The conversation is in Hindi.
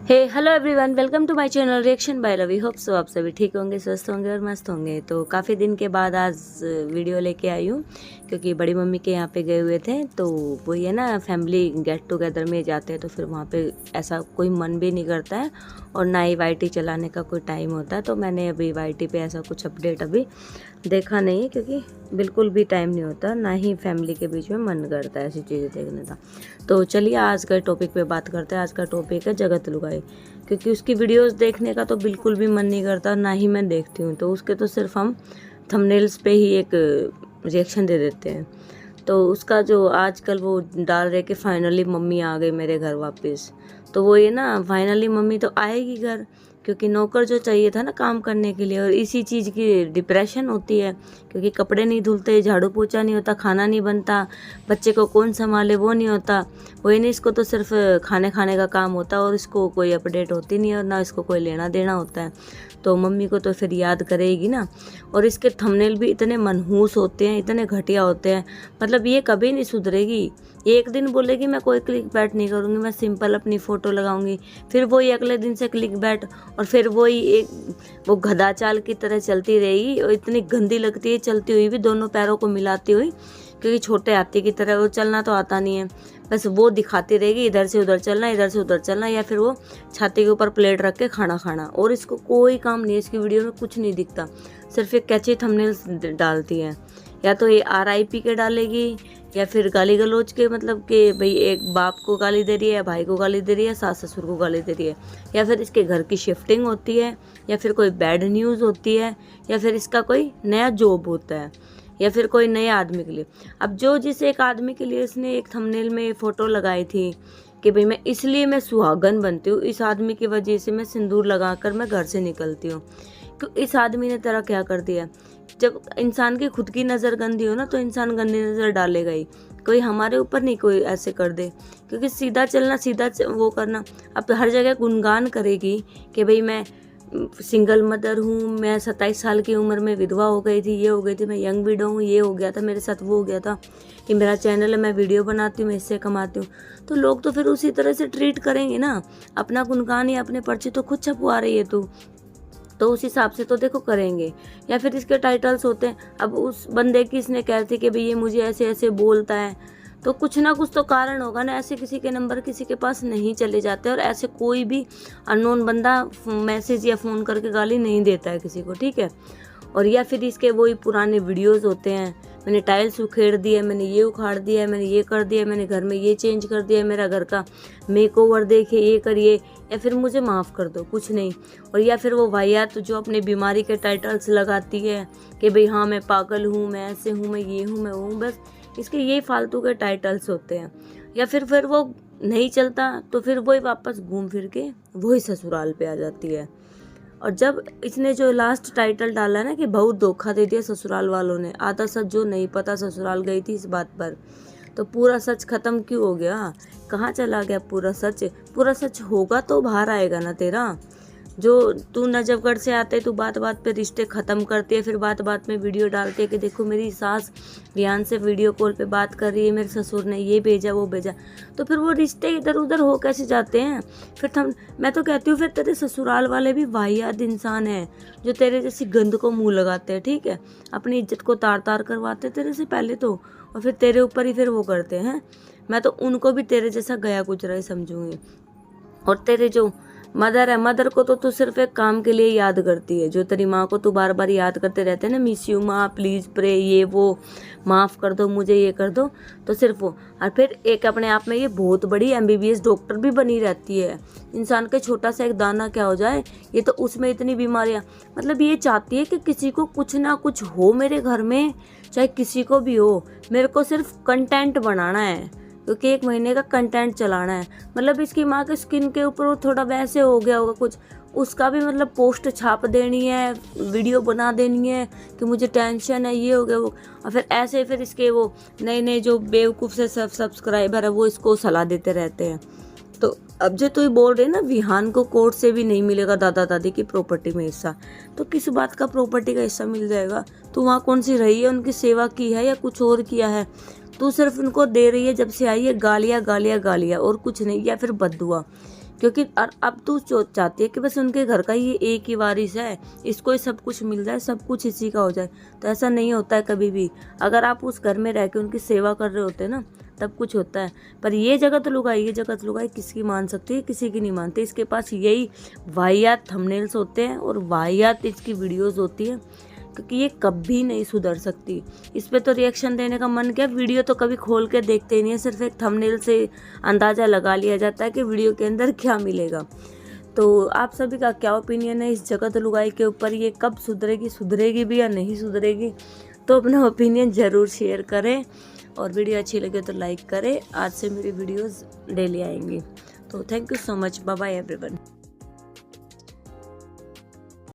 Hey hello everyone, welcome to my channel reaction by Ravi. Hope so आप सभी ठीक होंगे, स्वस्थ होंगे और मस्त होंगे। तो काफ़ी दिन के बाद आज वीडियो लेके आई हूँ, क्योंकि बड़ी मम्मी के यहाँ पे गए हुए थे। तो वही है ना, फैमिली गेट टुगेदर में जाते हैं तो फिर वहाँ पे ऐसा कोई मन भी नहीं करता है और ना ही वाईटी चलाने का कोई टाइम होता है। तो मैंने अभी वाईटी पे ऐसा कुछ अपडेट अभी देखा नहीं है, क्योंकि बिल्कुल भी टाइम नहीं होता, ना ही फैमिली के बीच में मन करता है ऐसी चीज़ें देखने का। तो चलिए आज का टॉपिक पे बात करते हैं। आज का टॉपिक है जगत लुगाई, क्योंकि उसकी वीडियोस देखने का तो बिल्कुल भी मन नहीं करता, ना ही मैं देखती हूँ। तो उसके तो सिर्फ हम थंबनेल्स पे ही एक रिएक्शन दे देते हैं। तो उसका जो आजकल वो डाल रहे कि फाइनली मम्मी आ गई मेरे घर वापस। तो वो ये ना, फाइनली मम्मी तो आएगी घर, क्योंकि नौकर जो चाहिए था ना काम करने के लिए, और इसी चीज़ की डिप्रेशन होती है, क्योंकि कपड़े नहीं धुलते, झाड़ू पोछा नहीं होता, खाना नहीं बनता, बच्चे को कौन संभाले वो नहीं होता। वही नहीं, इसको तो सिर्फ खाने खाने का काम होता है और इसको कोई अपडेट होती नहीं है और ना इसको कोई लेना देना होता है। तो मम्मी को तो फिर याद करेगी ना। और इसके थंबनेल भी इतने मनहूस होते हैं, इतने घटिया होते हैं, मतलब ये कभी नहीं सुधरेगी। एक दिन बोलेगी मैं कोई क्लिक बैट नहीं करूँगी, मैं सिंपल अपनी फ़ोटो लगाऊंगी, फिर वही अगले दिन से क्लिक बैट, और फिर वही एक वो गधा चाल की तरह चलती रहेगी। और इतनी गंदी लगती है चलती हुई भी, दोनों पैरों को मिलाती हुई, क्योंकि छोटे हाथी की तरह वो चलना तो आता नहीं है, बस वो दिखाती रहेगी इधर से उधर चलना, इधर से उधर चलना, या फिर वो छाती के ऊपर प्लेट रख के खाना खाना। और इसको कोई काम नहीं है, इसकी वीडियो में कुछ नहीं दिखता, सिर्फ एक कैची थंबनेल्स डालती है। या तो ये RIP के डालेगी, या फिर गाली गलौज के, मतलब कि भाई एक बाप को गाली दे रही है, भाई को गाली दे रही है, सास ससुर को गाली दे रही है, या फिर इसके घर की शिफ्टिंग होती है, या फिर कोई बैड न्यूज़ होती है, या फिर इसका कोई नया जॉब होता है, या फिर कोई नए आदमी के लिए। अब जो जिस एक आदमी के लिए इसने एक थंबनेल में फ़ोटो लगाई थी कि भाई मैं इसलिए मैं सुहागन बनती हूँ, इस आदमी की वजह से मैं सिंदूर लगाकर मैं घर से निकलती हूँ, क्यों इस आदमी ने तेरा क्या कर दिया। जब इंसान की खुद की नज़र गंदी हो ना, तो इंसान गंदी नज़र डालेगा ही। कोई हमारे ऊपर नहीं कोई ऐसे कर दे, क्योंकि सीधा चलना, सीधा वो करना। अब तो हर जगह गुणगान करेगी कि भाई मैं सिंगल मदर हूँ, मैं 27 साल की उम्र में विधवा हो गई थी, ये हो गई थी, मैं यंग विडो हूँ, ये हो गया था मेरे साथ, वो हो गया था, कि मेरा चैनल है, मैं वीडियो बनाती हूँ, मैं इससे कमाती हूँ। तो लोग तो फिर उसी तरह से ट्रीट करेंगे ना। अपना गुणगान या अपने पर्चे तो खुद छपवा रही है तू, तो उस हिसाब से तो देखो करेंगे। या फिर इसके टाइटल्स होते हैं, अब उस बंदे की इसने कह थी कि भाई ये मुझे ऐसे ऐसे बोलता है, तो कुछ ना कुछ तो कारण होगा ना। ऐसे किसी के नंबर किसी के पास नहीं चले जाते, और ऐसे कोई भी अननोन बंदा मैसेज या फ़ोन करके गाली नहीं देता है किसी को, ठीक है। और या फिर इसके वही पुराने वीडियोस होते हैं, मैंने टाइल्स उखेड़ दिया, मैंने ये उखाड़ दिया, मैंने ये कर दिया, मैंने घर में ये चेंज कर दिया, मेरा घर का मेकओवर देखिए, ये करिए, या फिर मुझे माफ़ कर दो, कुछ नहीं। और या फिर वो वाहियात जो अपने बीमारी के टाइटल्स लगाती है कि भाई हाँ मैं पागल हूँ, मैं ऐसे हूँ, मैं ये हूँ, मैं वो हूँ, बस इसके ये फालतू के टाइटल्स होते हैं। या फिर वो नहीं चलता तो फिर वही वापस घूम फिर के वही ससुराल पे आ जाती है। और जब इसने जो लास्ट टाइटल डाला है ना कि बहुत धोखा दे दिया ससुराल वालों ने, आधा सच जो नहीं पता ससुराल गई थी इस बात पर, तो पूरा सच खत्म क्यों हो गया, कहाँ चला गया पूरा सच। पूरा सच होगा तो बाहर आएगा ना तेरा। जो तू नजफगढ़ से आते तू बात बात पे रिश्ते ख़त्म करती है, फिर बात बात में वीडियो डालती है कि देखो मेरी सास ध्यान से वीडियो कॉल पे बात कर रही है, मेरे ससुर ने ये भेजा वो भेजा, तो फिर वो रिश्ते इधर उधर हो कैसे जाते हैं। फिर मैं तो कहती हूँ फिर तेरे ससुराल वाले भी वाहियात इंसान हैं, जो तेरे जैसी गंद को मुँह लगाते हैं, ठीक है, अपनी इज्जत को तार तार करवाते तेरे से पहले तो, और फिर तेरे ऊपर ही फिर वो करते हैं। मैं तो उनको भी तेरे जैसा गया गुजरा ही समझूंगी। और तेरे जो मदर है, मदर को तो तू सिर्फ एक काम के लिए याद करती है, जो तेरी माँ को तू बार बार याद करते रहते हैं ना, मिस यू माँ, प्लीज़ प्रे, ये वो, माफ़ कर दो मुझे, ये कर दो, तो सिर्फ वो। और फिर एक अपने आप में ये बहुत बड़ी MBBS डॉक्टर भी बनी रहती है। इंसान के छोटा सा एक दाना क्या हो जाए, ये तो उसमें इतनी बीमारियाँ, मतलब ये चाहती है कि किसी को कुछ ना कुछ हो मेरे घर में, चाहे किसी को भी हो, मेरे को सिर्फ कंटेंट बनाना है, क्योंकि 1 महीने का कंटेंट चलाना है। मतलब इसकी माँ के स्किन के ऊपर वो थोड़ा वैसे हो गया होगा कुछ, उसका भी मतलब पोस्ट छाप देनी है, वीडियो बना देनी है कि मुझे टेंशन है, ये हो गया वो। और फिर ऐसे फिर इसके वो नए नए जो बेवकूफ़ से सब्सक्राइबर है वो इसको सलाह देते रहते हैं। तो अब जो तू बोल रहे ना विहान को कोर्ट से भी नहीं मिलेगा दादा दादी की प्रॉपर्टी में हिस्सा, तो किस बात का प्रॉपर्टी का हिस्सा मिल जाएगा। तू वहाँ कौन सी रही है, उनकी सेवा की है या कुछ और किया है। तू सिर्फ उनको दे रही है, जब से आई है गालियाँ गालियाँ गालियाँ और कुछ नहीं, या फिर बद्दुआ, क्योंकि अब तू चाहती है कि बस उनके घर का ये एक ही वारिस है, इसको ही सब कुछ मिल जाए, सब कुछ इसी का हो जाए। तो ऐसा नहीं होता है कभी भी। अगर आप उस घर में रह के उनकी सेवा कर रहे होते ना तब कुछ होता है। पर ये जगत लुगाई किसकी मान सकती है, किसी की नहीं मानती। इसके पास यही वाहियात थंबनेल्स होते हैं और वाहियात इसकी वीडियोस होती है, क्योंकि ये कभी नहीं सुधर सकती। इस पे तो रिएक्शन देने का मन क्या, वीडियो तो कभी खोल के देखते ही नहीं है, सिर्फ एक थंबनेल से अंदाज़ा लगा लिया जाता है कि वीडियो के अंदर क्या मिलेगा। तो आप सभी का क्या ओपिनियन है इस जगत लुगाई के ऊपर, ये कब सुधरेगी भी या नहीं सुधरेगी? तो अपना ओपिनियन ज़रूर शेयर करें और वीडियो अच्छी लगे तो लाइक करें। आज से मेरी वीडियोज़ डेली आएंगी। तो thank you so much, bye bye everyone.